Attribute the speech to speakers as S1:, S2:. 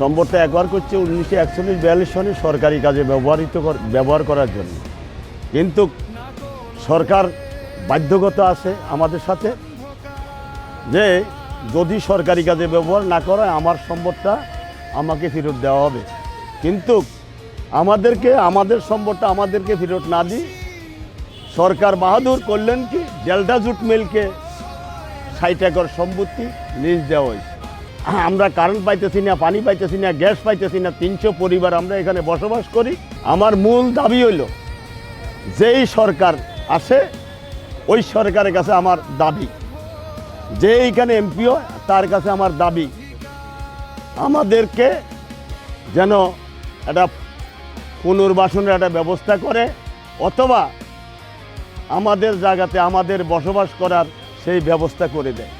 S1: সম্পদটা একবার করছে 1941-42 সনে সরকারি কাজে ব্যবহার করার জন্য, কিন্তু সরকার বাধ্যগত আছে আমাদের সাথে যে যদি সরকারি কাজে ব্যবহার না করা আমার সম্পদটা আমাকে ফেরত দেওয়া হবে। কিন্তু আমাদের সম্পদটা আমাদেরকে ফেরত না দিয়ে সরকার বাহাদুর করলেন কি ডেল্টা জুট মিলকে 60 একর সম্পত্তি লিজ দেওয়া হয়েছে। আমরা কারেন্ট পাইতেছি না, পানি পাইতেছি না, গ্যাস পাইতেছি না, 300 পরিবার আমরা এখানে বসবাস করি। আমার মূল দাবি হইল যেই সরকার আসে ওই সরকারের কাছে আমার দাবি, যে এইখানে এমপিও তার কাছে আমার দাবি আমাদেরকে যেন একটা পুনর্বাসনের একটা ব্যবস্থা করে, অথবা আমাদের জায়গাতে আমাদের বসবাস করার সেই ব্যবস্থা করে দেয়।